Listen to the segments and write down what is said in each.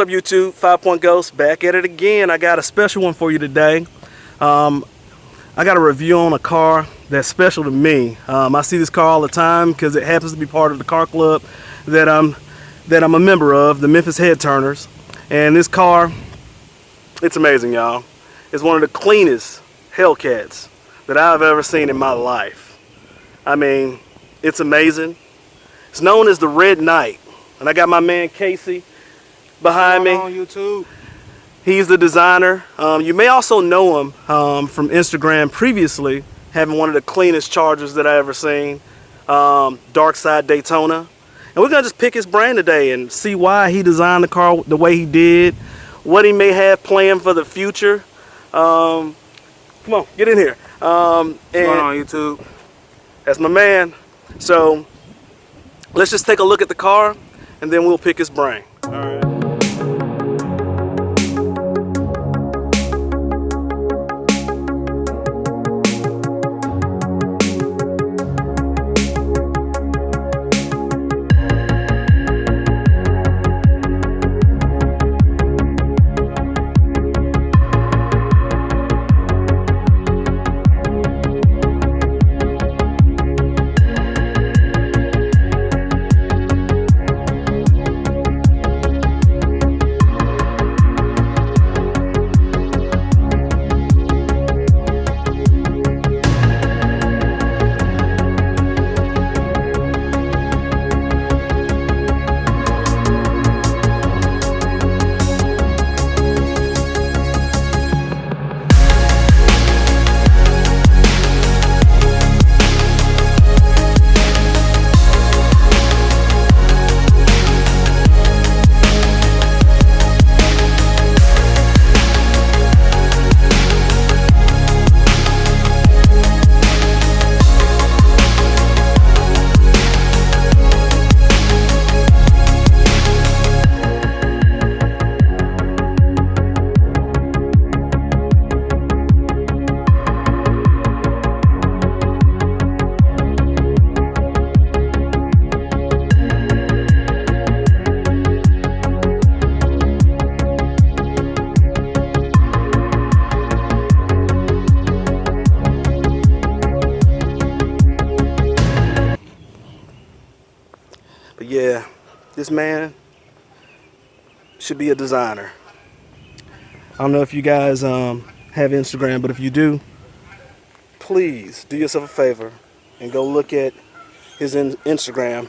up, YouTube? 5 Point Ghost back at it again. I got a special one for you today. I got a review on a car that's special to me. I see this car all the time because it happens to be part of the car club that I'm a member of, the Memphis Head Turners. And this car, it's amazing, y'all. It's one of the cleanest Hellcats that I've ever seen in my life. I mean, it's amazing. It's known as the Red Knight. And I got my man Casey behind me. On YouTube. He's the designer. You may also know him from Instagram previously, having one of the cleanest Chargers that I ever seen, Dark Side Daytona. And we're gonna just pick his brain today and see why he designed the car the way he did, what he may have planned for the future. Come on, get in here. What's going on YouTube? That's my man. So let's just take a look at the car and then we'll pick his brain. All right. But yeah, this man should be a designer. I don't know if you guys have Instagram, but if you do, please do yourself a favor and go look at his Instagram,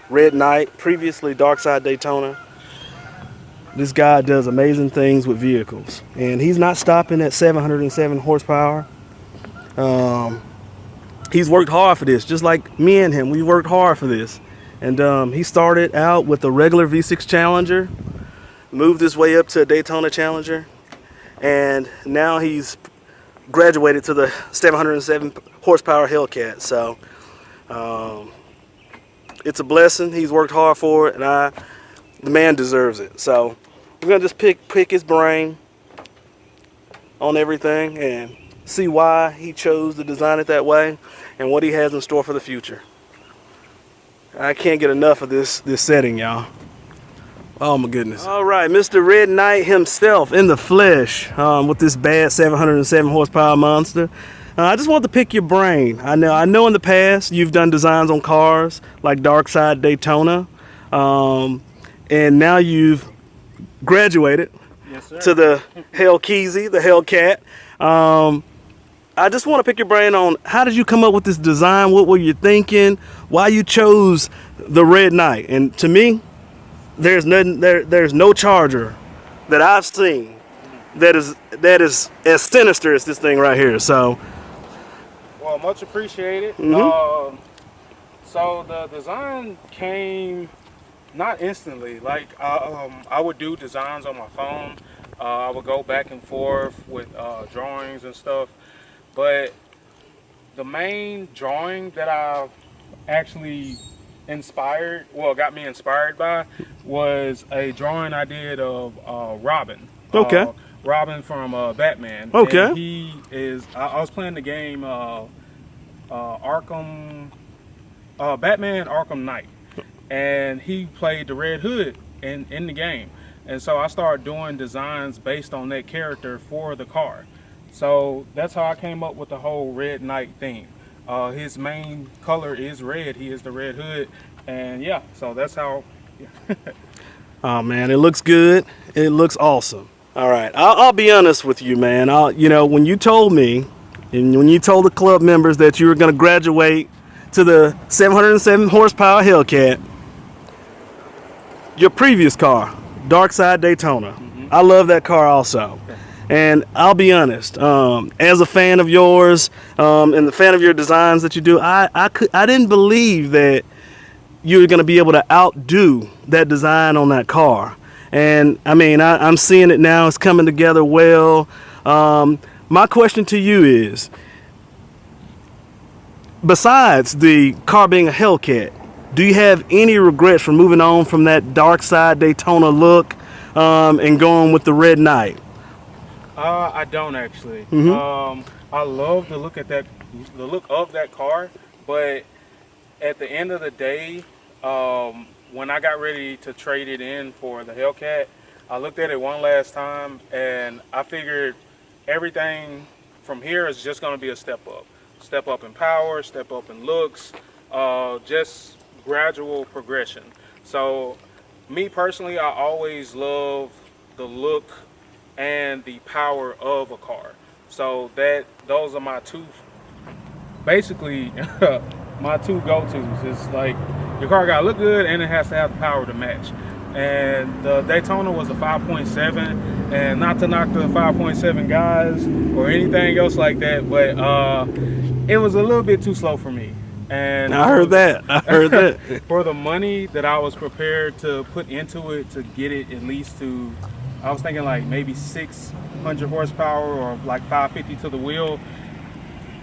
Red Knight, previously Dark Side Daytona. This guy does amazing things with vehicles, and he's not stopping at 707 horsepower. He's worked hard for this, just like me and him. We worked hard for this. And he started out with a regular V6 Challenger, moved his way up to a Daytona Challenger, and now he's graduated to the 707 horsepower Hellcat. So it's a blessing. He's worked hard for it, and the man deserves it. So we're gonna just pick his brain on everything and see why he chose to design it that way and what he has in store for the future. I can't get enough of this setting, y'all. Oh my goodness. All right, Mr. Red Knight himself in the flesh with this bad 707 horsepower monster. I just want to pick your brain. I know in the past you've done designs on cars like Dark Side Daytona, and now you've graduated to the Hellkeezy, the Hellcat. I just want to pick your brain on how did you come up with this design? What were you thinking? Why you chose the Red Knight? And to me, there's no Charger that I've seen that is as sinister as this thing right here. So, well, much appreciated. Mm-hmm. So the design came not instantly. Like I would do designs on my phone. I would go back and forth with drawings and stuff. But the main drawing that I actually got me inspired by was a drawing I did of Robin. Okay. Robin from Batman. Okay. And he is, I was playing the game Batman Arkham Knight. And he played the Red Hood in the game. And so I started doing designs based on that character for the car. So that's how I came up with the whole Red Knight theme. His main color is red. He is the Red Hood. And yeah, so that's how. Oh man, it looks good. It looks awesome. All right, I'll be honest with you, man. When you told me, and when you told the club members that you were going to graduate to the 707 horsepower Hellcat, your previous car, Dark Side Daytona, I love that car also. And I'll be honest, as a fan of yours and the fan of your designs that you do, I didn't believe that you were going to be able to outdo that design on that car. And I mean, I'm seeing it now. It's coming together well. My question to you is, besides the car being a Hellcat, do you have any regrets for moving on from that Dark Side Daytona look and going with the Red Knight? I don't actually. I love the look of that car, but at the end of the day, when I got ready to trade it in for the Hellcat, I looked at it one last time and I figured everything from here is just going to be a step up in power, step up in looks, just gradual progression. So me personally, I always love the look and the power of a car. So those are my two, basically my two go-tos. It's like your car gotta look good and it has to have the power to match. And the Daytona was a 5.7, and not to knock the 5.7 guys or anything else like that, but it was a little bit too slow for me. And I heard that. For the money that I was prepared to put into it to get it at least to, I was thinking like maybe 600 horsepower or like 550 to the wheel,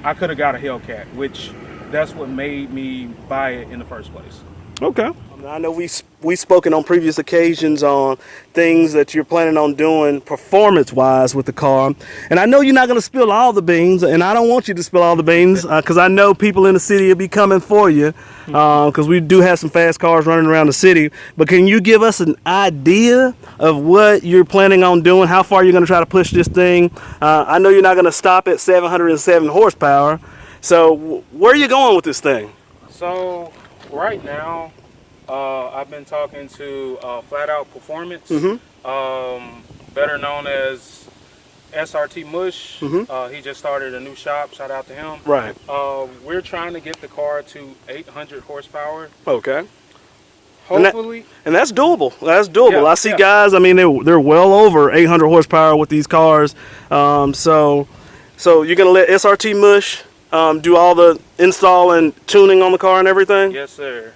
I could have got a Hellcat, which that's what made me buy it in the first place. Okay. I know we've spoken on previous occasions on things that you're planning on doing performance-wise with the car. And I know you're not going to spill all the beans, and I don't want you to spill all the beans because I know people in the city will be coming for you because we do have some fast cars running around the city. But can you give us an idea of what you're planning on doing, how far you're going to try to push this thing? I know you're not going to stop at 707 horsepower. So where are you going with this thing? So right now, I've been talking to Flat Out Performance, better known as SRT Mush. He just started a new shop. Shout out to him. Right. We're trying to get the car to 800 horsepower. Okay. Hopefully. And that's doable. That's doable. Yeah, I see guys, I mean, they're well over 800 horsepower with these cars. So you're going to let SRT Mush do all the install and tuning on the car and everything? Yes, sir.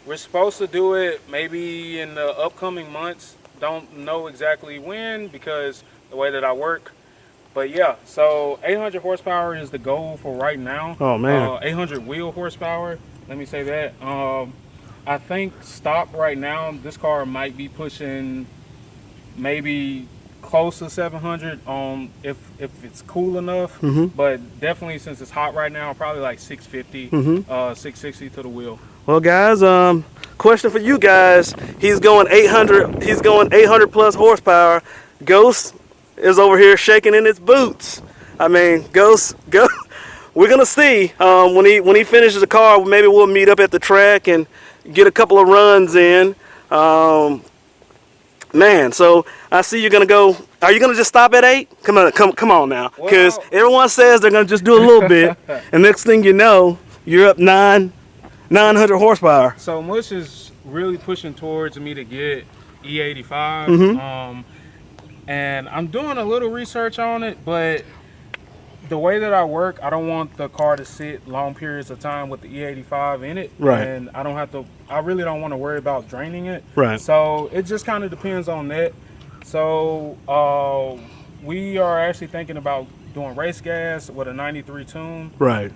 We're supposed to do it maybe in the upcoming months. Don't know exactly when because the way that I work. But yeah, so 800 horsepower is the goal for right now. Oh man. 800 wheel horsepower. Let me say that. I think stock right now, this car might be pushing maybe close to 700 on if it's cool enough. But definitely since it's hot right now, probably like 650, 660 to the wheel. Well, guys, question for you guys. He's going 800. He's going 800 plus horsepower. Ghost is over here shaking in his boots. I mean, Ghost. We're gonna see when he finishes the car. Maybe we'll meet up at the track and get a couple of runs in. Man, so I see you're gonna go. Are you gonna just stop at 8? Come on now, because everyone says they're gonna just do a little bit, and next thing you know, you're up 900 horsepower. So Mush is really pushing towards me to get E85, and I'm doing a little research on it, but the way that I work, I don't want the car to sit long periods of time with the E85 in it, right? And I really don't want to worry about draining it, right? So it just kind of depends on that. So we are actually thinking about doing race gas with a 93 tune, right?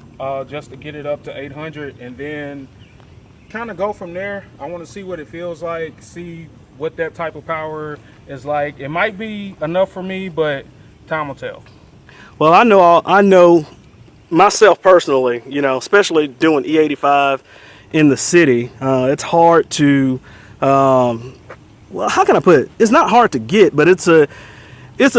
Just to get it up to 800 and then kind of go from there. I want to see what it feels like, see what that type of power is like. It might be enough for me, but time will tell. Well, I know myself personally, especially doing E85 in the city, it's hard to well, how can I put it? It's not hard to get, but it's a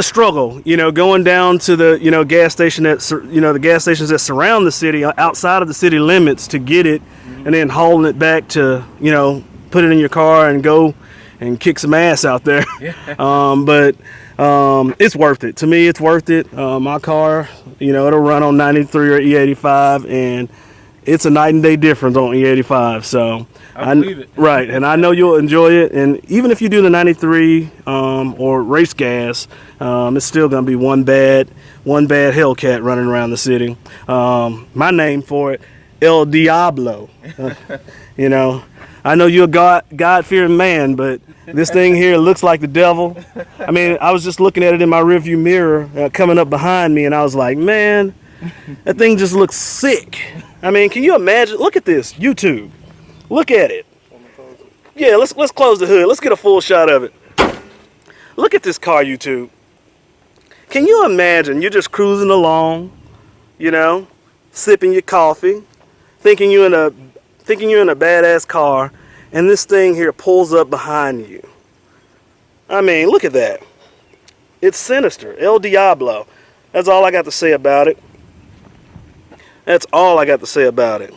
struggle, going down to the, gas station the gas stations that surround the city outside of the city limits to get it, and then hauling it back to, put it in your car and go and kick some ass out there. Yeah. But it's worth it. To me, it's worth it. My car, it'll run on 93 or E85, and it's a night and day difference on E85. So I believe it. Right, and I know you'll enjoy it. And even if you do the 93 or race gas, it's still going to be one bad Hellcat running around the city. My name for it, El Diablo. I know you're a God-fearing man, but this thing here looks like the devil. I mean, I was just looking at it in my rearview mirror coming up behind me, and I was like, man, that thing just looks sick. I mean, can you imagine? Look at this, YouTube. Look at it. Yeah, let's close the hood. Let's get a full shot of it. Look at this car, YouTube. Can you imagine? You're just cruising along, sipping your coffee, thinking you're in a badass car, and this thing here pulls up behind you. I mean, look at that. It's sinister. El Diablo. That's all I got to say about it. That's all I got to say about it.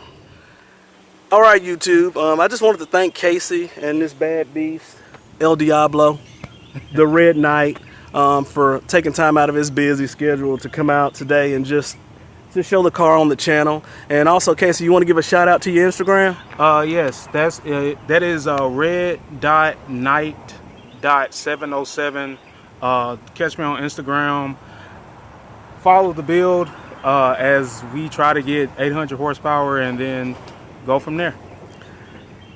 All right, YouTube. I just wanted to thank Casey and this bad beast, El Diablo, the Red Knight, for taking time out of his busy schedule to come out today and just to show the car on the channel. And also, Casey, you want to give a shout out to your Instagram? Yes, that is red.night.707. Catch me on Instagram. Follow the build as we try to get 800 horsepower and then go from there.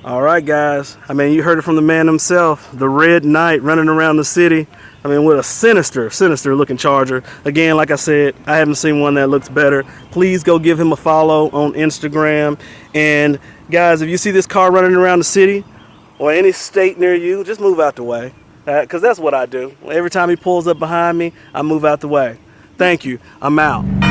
All right, guys. I mean, you heard it from the man himself, the Red Knight running around the city. I mean, with a sinister looking Charger. Again, like I said, I haven't seen one that looks better. Please go give him a follow on Instagram. And guys, if you see this car running around the city or any state near you, just move out the way. Because that's what I do. Every time he pulls up behind me, I move out the way. Thank you. I'm out.